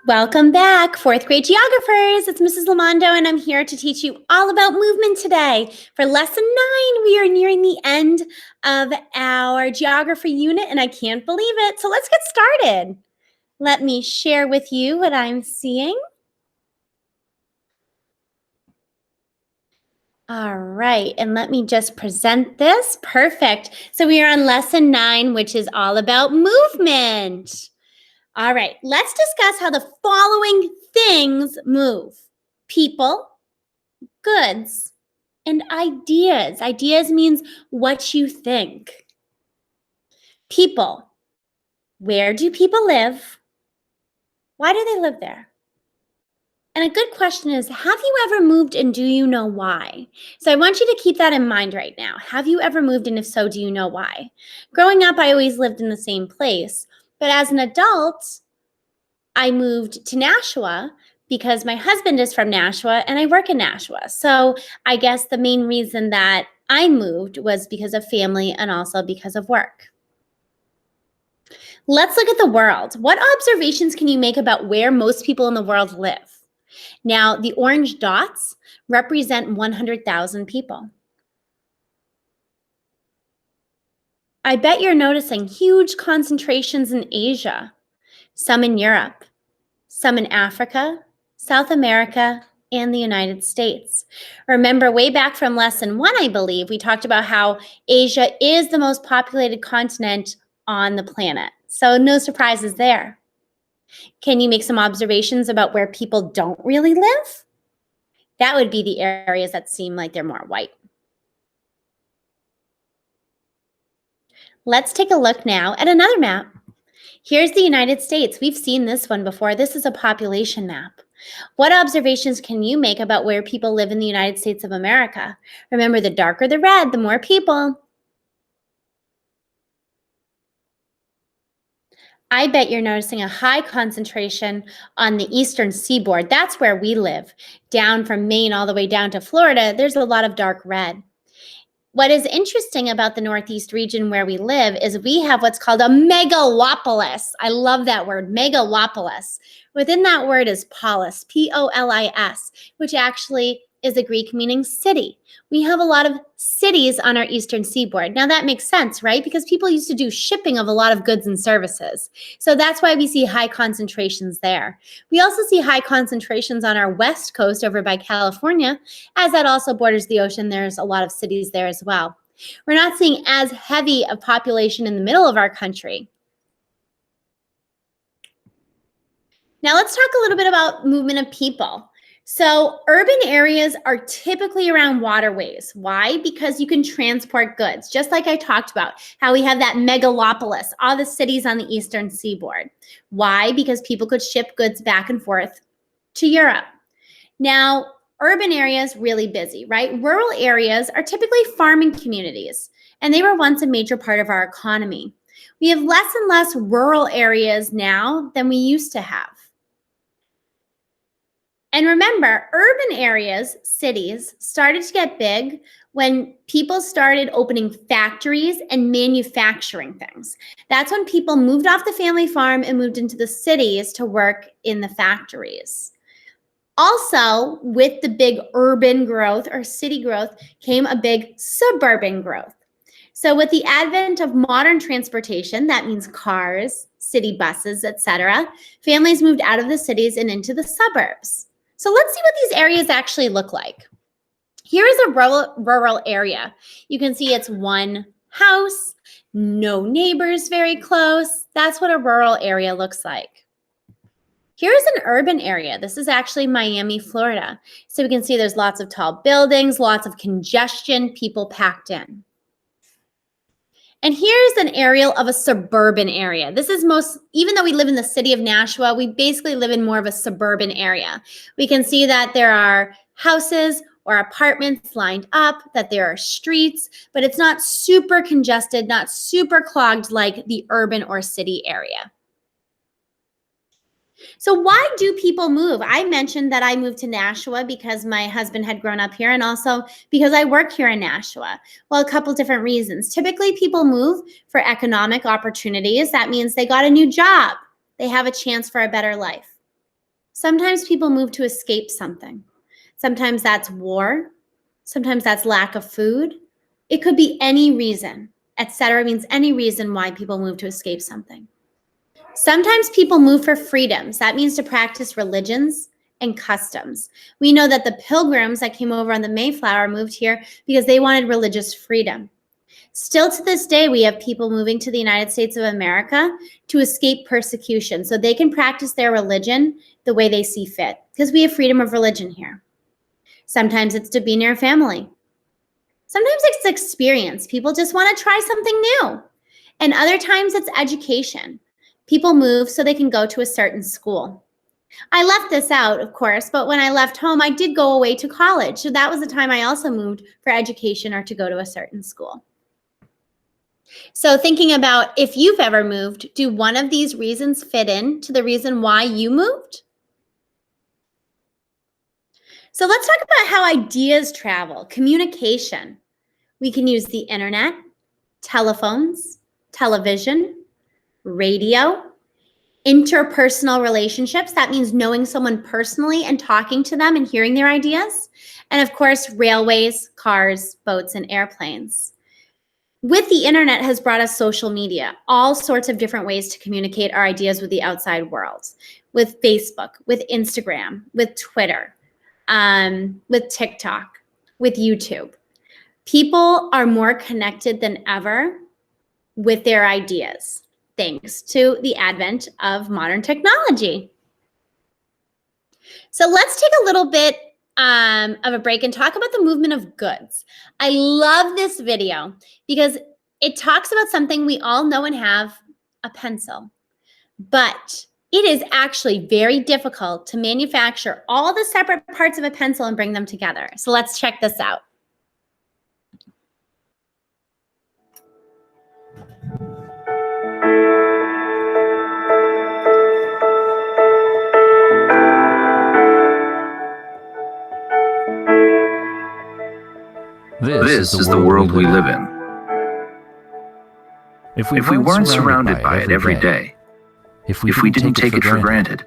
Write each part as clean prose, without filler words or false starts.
Welcome back, fourth grade geographers. It's Mrs. Lamondo, and I'm here to teach you all about movement today. For lesson 9, we are nearing the end of our geography unit, and I can't believe it. So let's get started. Let me share with you what I'm seeing. All right, and let me just present this. Perfect. So we are on lesson 9, which is all about movement. All right, let's discuss how the following things move: people, goods, and ideas. Ideas means what you think. People. Where do people live? Why do they live there? And a good question is, have you ever moved and do you know why? So I want you to keep that in mind right now. Have you ever moved, and if so, do you know why? Growing up, I always lived in the same place. But as an adult, I moved to Nashua because my husband is from Nashua and I work in Nashua. So I guess the main reason that I moved was because of family and also because of work. Let's look at the world. What observations can you make about where most people in the world live? Now, the orange dots represent 100,000 people. I bet you're noticing huge concentrations in Asia, some in Europe, some in Africa, South America, and the United States. Remember, way back from lesson 1, I believe, we talked about how Asia is the most populated continent on the planet. So no surprises there. Can you make some observations about where people don't really live? That would be the areas that seem like they're more white. Let's take a look now at another map. Here's the United States. We've seen this one before. This is a population map. What observations can you make about where people live in the United States of America? Remember, the darker the red, the more people. I bet you're noticing a high concentration on the eastern seaboard. That's where we live. Down from Maine all the way down to Florida, there's a lot of dark red. What is interesting about the Northeast region where we live is we have what's called a megalopolis. I love that word, megalopolis. Within that word is polis, P-O-L-I-S, which actually is a Greek meaning city. We have a lot of cities on our eastern seaboard. Now that makes sense, right? Because people used to do shipping of a lot of goods and services. So that's why we see high concentrations there. We also see high concentrations on our west coast over by California, as that also borders the ocean. There's a lot of cities there as well. We're not seeing as heavy a population in the middle of our country. Now let's talk a little bit about movement of people. So urban areas are typically around waterways. Why? Because you can transport goods, just like I talked about, how we have that megalopolis, all the cities on the eastern seaboard. Why? Because people could ship goods back and forth to Europe. Now, urban areas, really busy, right? Rural areas are typically farming communities, and they were once a major part of our economy. We have less and less rural areas now than we used to have. And remember, urban areas, cities, started to get big when people started opening factories and manufacturing things. That's when people moved off the family farm and moved into the cities to work in the factories. Also, with the big urban growth or city growth came a big suburban growth. So with the advent of modern transportation, that means cars, city buses, etc., families moved out of the cities and into the suburbs. So let's see what these areas actually look like. Here is a rural area. You can see it's one house, no neighbors very close. That's what a rural area looks like. Here's an urban area. This is actually Miami, Florida. So we can see there's lots of tall buildings, lots of congestion, people packed in. And here's an aerial of a suburban area. This is even though we live in the city of Nashua, we basically live in more of a suburban area. We can see that there are houses or apartments lined up, that there are streets, but it's not super congested, not super clogged like the urban or city area. So why do people move? I mentioned that I moved to Nashua because my husband had grown up here and also because I work here in Nashua. Well, a couple different reasons. Typically, people move for economic opportunities. That means they got a new job. They have a chance for a better life. Sometimes people move to escape something. Sometimes that's war. Sometimes that's lack of food. It could be any reason. Etc. means any reason why people move to escape something. Sometimes people move for freedoms. That means to practice religions and customs. We know that the pilgrims that came over on the Mayflower moved here because they wanted religious freedom. Still to this day, we have people moving to the United States of America to escape persecution so they can practice their religion the way they see fit, because we have freedom of religion here. Sometimes it's to be near family. Sometimes it's experience. People just want to try something new. And other times it's education. People move so they can go to a certain school. I left this out, of course, but when I left home, I did go away to college. So that was the time I also moved for education or to go to a certain school. So thinking about if you've ever moved, do one of these reasons fit in to the reason why you moved? So let's talk about how ideas travel, communication. We can use the internet, telephones, television, radio, interpersonal relationships. That means knowing someone personally and talking to them and hearing their ideas. And of course, railways, cars, boats, and airplanes. With the internet has brought us social media, all sorts of different ways to communicate our ideas with the outside world, with Facebook, with Instagram, with Twitter, with TikTok, with YouTube. People are more connected than ever with their ideas, thanks to the advent of modern technology. So let's take a little bit of a break and talk about the movement of goods. I love this video because it talks about something we all know and have, a pencil. But it is actually very difficult to manufacture all the separate parts of a pencil and bring them together. So let's check this out. This is the world we live in. If we weren't surrounded by it every day, if we didn't take it for granted,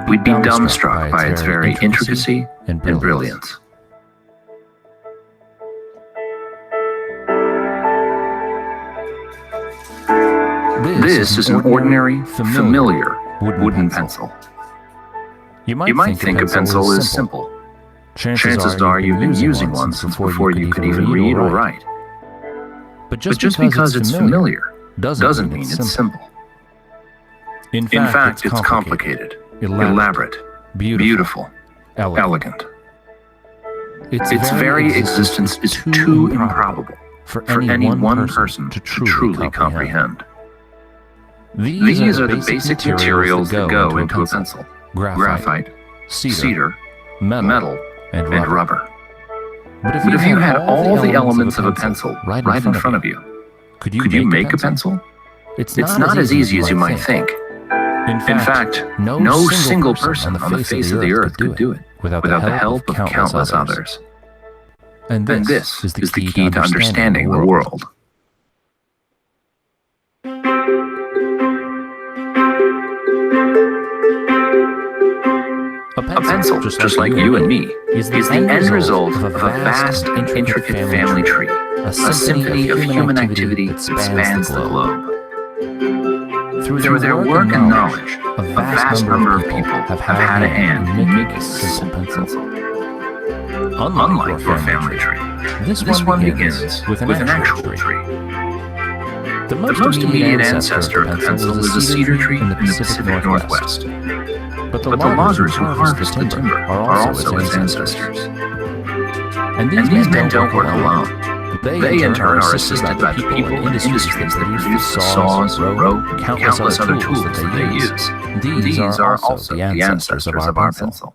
we'd be dumbstruck by its very intricacy and brilliance. This is an ordinary, familiar wooden pencil. You might think a pencil is simple. Chances are you've been using one since before you could even read or write. But just because it's familiar doesn't mean it's simple. In fact, it's complicated, elaborate, beautiful, elegant. Its very existence is too improbable for any one person to truly comprehend. These are the basic materials that go into a pencil: graphite, cedar, metal, and rubber. But if you had all the elements of a pencil right in front of you, could you make a pencil? It's not as easy as you might think. In fact, no single person on the face of the earth could do it without the help of countless others. And this is the key to understanding the world. A pencil, just like you and me, is the end result of a vast and intricate family tree, a symphony of human activity that spans the globe. Through their work and knowledge, a vast number of people have had a hand in making a simple pencil. Unlike your family tree, this one begins with an actual tree. The most immediate ancestor of the pencil is a cedar tree in the Pacific Northwest. But the loggers who harvest the timber are also its ancestors. And these men don't work alone. They in turn are assisted by the people and industries that produce the saws, rope, and countless other tools that they use. These are also the ancestors of our pencil.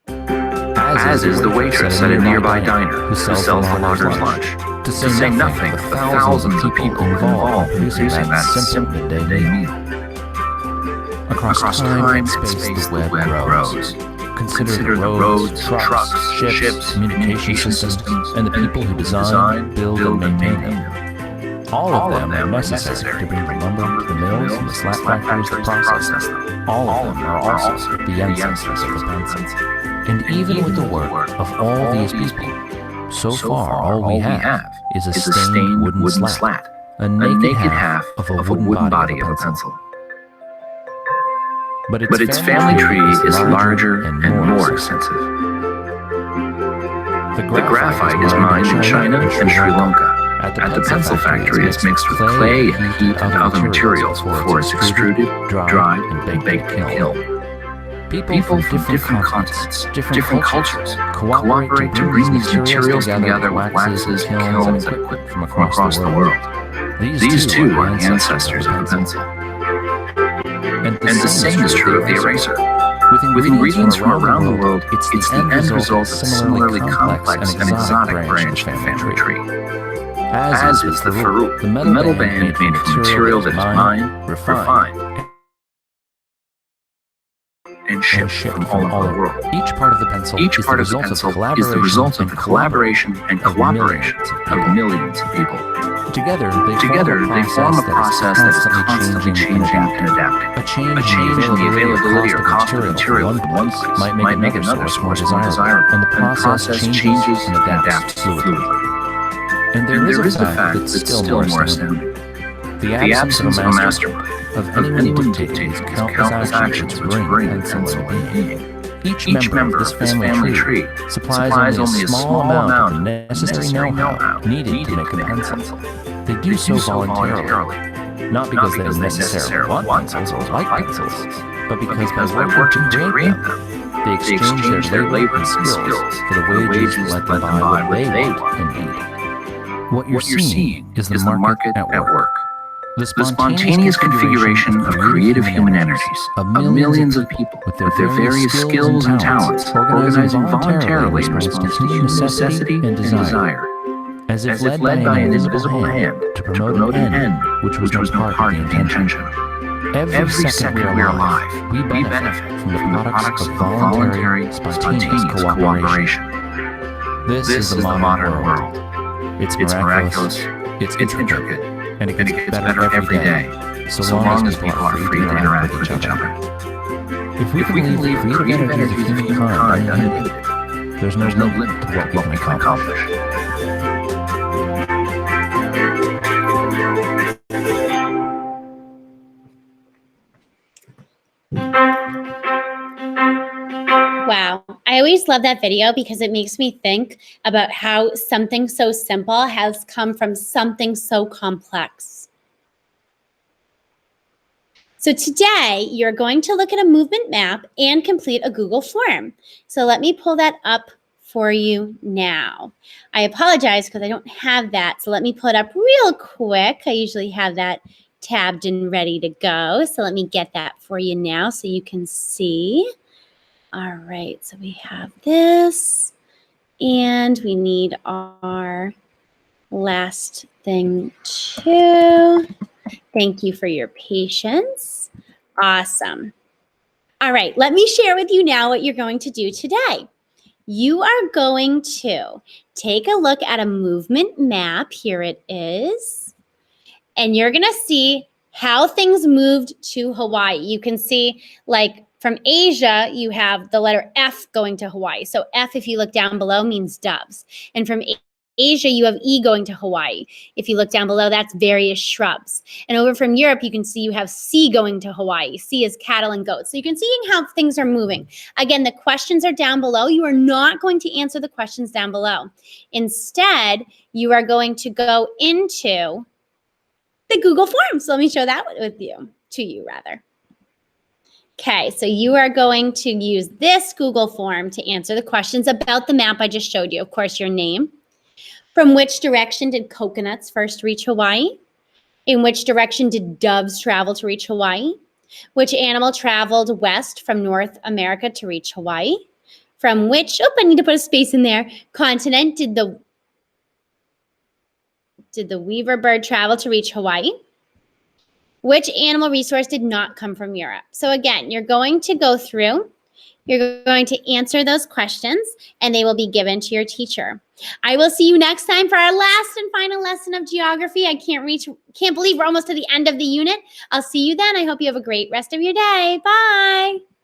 As is the waitress at a nearby diner who sells the loggers lunch, to say nothing of the thousands of people involved in producing that simple midday meal. Across time and space, the web grows. Consider the roads, trucks, ships, communication systems, and the people who design, build, and maintain them. All of them are necessary to bring the lumber to the mills and the slat factories to process them. All of them are also the ancestors of the pencil. And even with the work of all these people, so far all we have is a stained wooden slat, a naked half of a wooden body of a pencil. But its family tree is larger and more extensive. The graphite is mined in China and Sri Lanka. At the pencil factory, it's mixed with clay and heat and other materials before it's extruded, dried, and baked in a kiln. People from different continents, different cultures, cooperate to bring these materials together with waxes, kilns, and equipment from across the world. These two are the ancestors of the pencil. And the same is true of the eraser. With ingredients from around the world, it's the end result of a similarly complex and exotic branch of the family tree. As is the farouk, the metal band made from material that is mined, refined, and shipped from all over the world. Each part of the pencil is the result of the collaboration and cooperation of millions of people. Together, they form a process that is constantly changing and adapting. A change in the availability or cost of material from one place might make another source more desirable, and the process changes and adapts fluidly. And there is a fact that's still more astounding. The absence of a mastermind, of anyone dictating these countless actions which bring pencil into being. Each member of this family tree supplies only a small amount of necessary know-how needed to make a pencil. They do so voluntarily, not because they necessarily want pencils or like pencils, but because by working to create them, they exchange their labor and skills for the wages that let them buy what they want and need. What you're seeing is the market at work. The spontaneous configuration of creative human energies of millions of people with their various skills and talents organizing voluntarily in response to human necessity and desire, as if led by an invisible hand to promote an end which was no part of the intention. Every second we are alive, we benefit from the products of voluntary, spontaneous cooperation. This is the modern world. It's miraculous, it's intricate, and it gets better every day, so long as people are free to interact with each other. If we can leave creative energy of humankind uninhibited, there's no limit to what we can accomplish. Wow. I always love that video because it makes me think about how something so simple has come from something so complex. So today, you're going to look at a movement map and complete a Google form. So let me pull that up for you now. I apologize because I don't have that. So let me pull it up real quick. I usually have that tabbed and ready to go. So let me get that for you now so you can see. All right, so we have this, and we need our last thing too. Thank you for your patience. Awesome. All right, let me share with you now what you're going to do today. You are going to take a look at a movement map. Here it is. And you're going to see how things moved to Hawaii. You can see, like, from Asia, you have the letter F going to Hawaii. So F, if you look down below, means doves. And from Asia, you have E going to Hawaii. If you look down below, that's various shrubs. And over from Europe, you can see you have C going to Hawaii. C is cattle and goats. So you can see how things are moving. Again, the questions are down below. You are not going to answer the questions down below. Instead, you are going to go into the Google Forms. So let me show that to you. Okay, so you are going to use this Google form to answer the questions about the map I just showed you. Of course, your name. From which direction did coconuts first reach Hawaii? In which direction did doves travel to reach Hawaii? Which animal traveled west from North America to reach Hawaii? From which, I need to put a space in there, continent did the weaver bird travel to reach Hawaii? Which animal resource did not come from Europe? So again, you're going to go through You're going to answer those questions and they will be given to your teacher. I will see you next time for our last and final lesson of geography. I can't believe we're almost to the end of the unit. I'll see you then. I hope you have a great rest of your day. Bye.